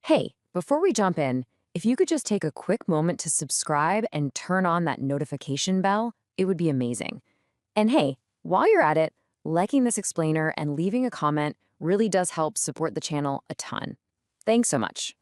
Hey, before we jump in, if you could just take a quick moment to subscribe and turn on that notification bell, it would be amazing. And hey, while you're at it, liking this explainer and leaving a comment really does help support the channel a ton. Thanks so much.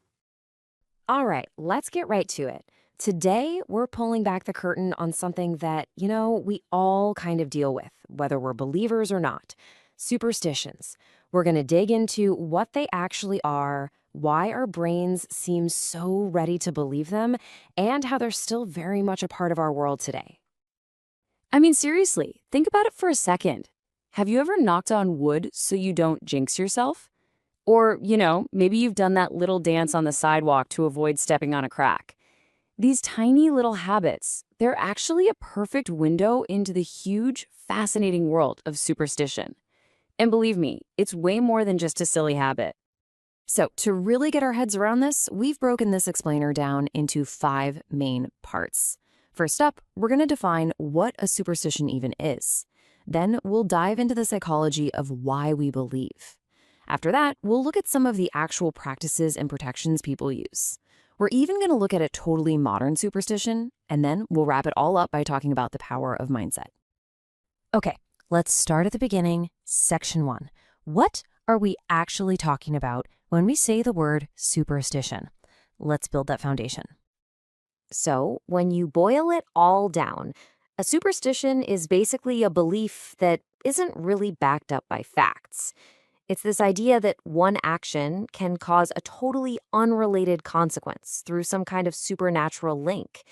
All right, let's get right to it. Today, we're pulling back the curtain on something that, we all kind of deal with, whether we're believers or not. Superstitions. We're going to dig into what they actually are, why our brains seem so ready to believe them, and how they're still very much a part of our world today. I mean, seriously, think about it for a second. Have you ever knocked on wood so you don't jinx yourself? Or, maybe you've done that little dance on the sidewalk to avoid stepping on a crack. These tiny little habits, they're actually a perfect window into the huge, fascinating world of superstition. And believe me, it's way more than just a silly habit. So to really get our heads around this, we've broken this explainer down into 5 main parts. First up, we're going to define what a superstition even is. Then we'll dive into the psychology of why we believe. After that, we'll look at some of the actual practices and protections people use. We're even going to look at a totally modern superstition, and then we'll wrap it all up by talking about the power of mindset. Okay, let's start at the beginning, section 1. What are we actually talking about when we say the word superstition? Let's build that foundation. So, when you boil it all down, a superstition is basically a belief that isn't really backed up by facts. It's this idea that one action can cause a totally unrelated consequence through some kind of supernatural link.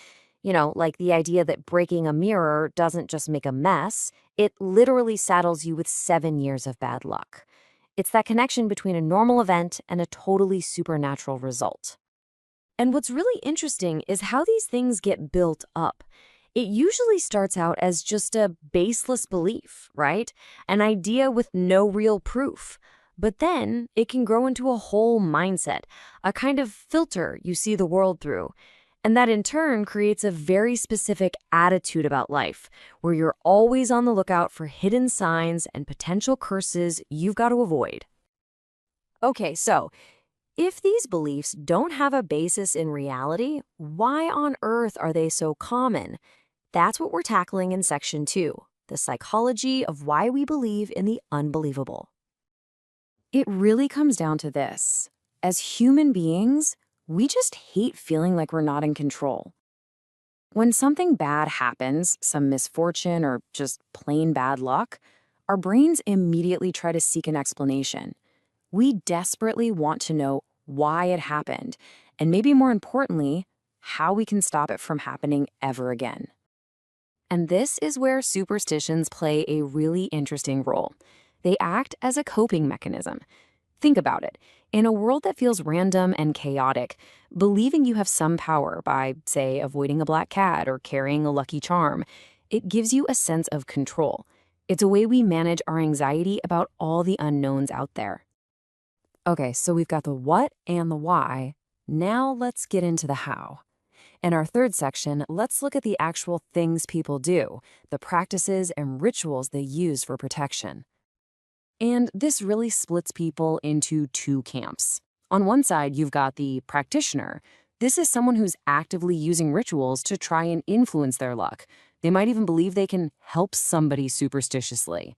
Like the idea that breaking a mirror doesn't just make a mess, it literally saddles you with 7 years of bad luck. It's that connection between a normal event and a totally supernatural result. And what's really interesting is how these things get built up. It usually starts out as just a baseless belief, right? An idea with no real proof. But then it can grow into a whole mindset, a kind of filter you see the world through. And that in turn creates a very specific attitude about life, where you're always on the lookout for hidden signs and potential curses you've got to avoid. Okay, so if these beliefs don't have a basis in reality, why on earth are they so common? That's what we're tackling in section 2, the psychology of why we believe in the unbelievable. It really comes down to this. As human beings, we just hate feeling like we're not in control. When something bad happens, some misfortune or just plain bad luck, our brains immediately try to seek an explanation. We desperately want to know why it happened, and maybe more importantly, how we can stop it from happening ever again. And this is where superstitions play a really interesting role. They act as a coping mechanism. Think about it. In a world that feels random and chaotic, believing you have some power by, say, avoiding a black cat or carrying a lucky charm, it gives you a sense of control. It's a way we manage our anxiety about all the unknowns out there. Okay, so we've got the what and the why. Now let's get into the how. In our third section, let's look at the actual things people do, the practices and rituals they use for protection. And this really splits people into 2 camps. On one side, you've got the practitioner. This is someone who's actively using rituals to try and influence their luck. They might even believe they can help somebody superstitiously.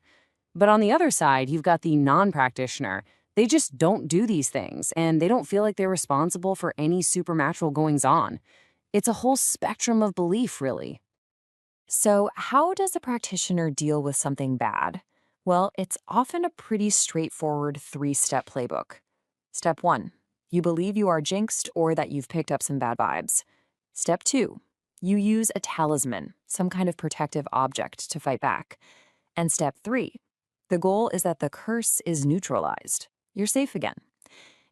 But on the other side, you've got the non-practitioner. They just don't do these things, and they don't feel like they're responsible for any supernatural goings-on. It's a whole spectrum of belief, really. So how does a practitioner deal with something bad? Well, it's often a pretty straightforward 3-step playbook. Step 1, you believe you are jinxed or that you've picked up some bad vibes. Step 2, you use a talisman, some kind of protective object to fight back. And step 3, the goal is that the curse is neutralized. You're safe again.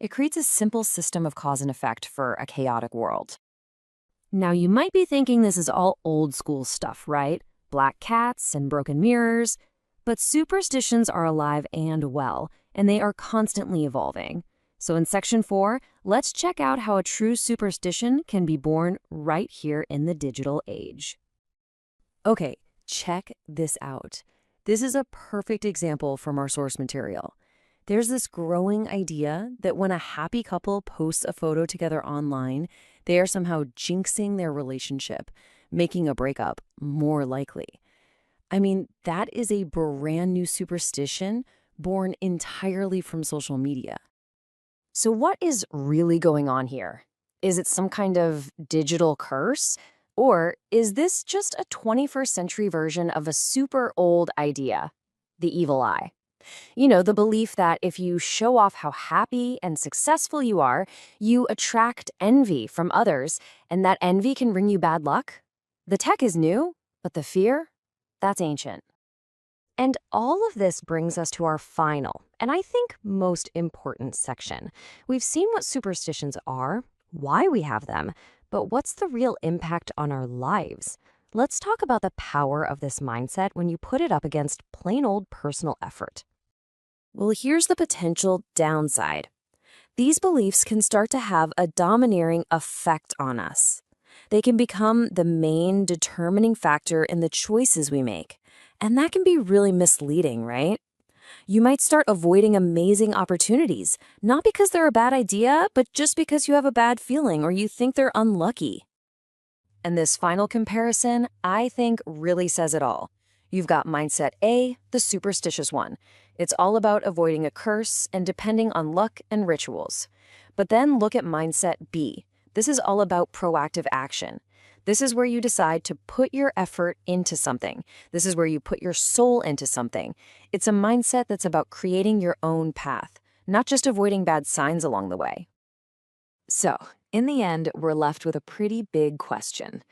It creates a simple system of cause and effect for a chaotic world. Now, you might be thinking this is all old school stuff, right? Black cats and broken mirrors. But superstitions are alive and well, and they are constantly evolving. So in section 4, let's check out how a true superstition can be born right here in the digital age. Okay, check this out. This is a perfect example from our source material. There's this growing idea that when a happy couple posts a photo together online, they are somehow jinxing their relationship, making a breakup more likely. I mean, that is a brand new superstition born entirely from social media. So what is really going on here? Is it some kind of digital curse? Or is this just a 21st century version of a super old idea, the evil eye? You know, the belief that if you show off how happy and successful you are, you attract envy from others, and that envy can bring you bad luck? The tech is new, but the fear? That's ancient. And all of this brings us to our final, and I think most important section. We've seen what superstitions are, why we have them, but what's the real impact on our lives? Let's talk about the power of this mindset when you put it up against plain old personal effort. Well, here's the potential downside. These beliefs can start to have a domineering effect on us. They can become the main determining factor in the choices we make. And that can be really misleading, right? You might start avoiding amazing opportunities, not because they're a bad idea, but just because you have a bad feeling or you think they're unlucky. And this final comparison, I think, really says it all. You've got mindset A, the superstitious one. It's all about avoiding a curse and depending on luck and rituals. But then look at mindset B. This is all about proactive action. This is where you decide to put your effort into something. This is where you put your soul into something. It's a mindset that's about creating your own path, not just avoiding bad signs along the way. So, in the end, we're left with a pretty big question.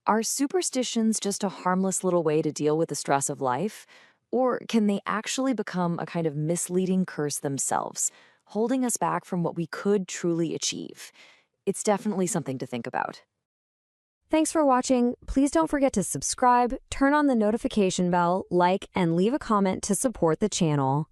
Are superstitions just a harmless little way to deal with the stress of life? Or can they actually become a kind of misleading curse themselves, holding us back from what we could truly achieve? It's definitely something to think about. Thanks for watching. Please don't forget to subscribe, turn on the notification bell, like, and leave a comment to support the channel.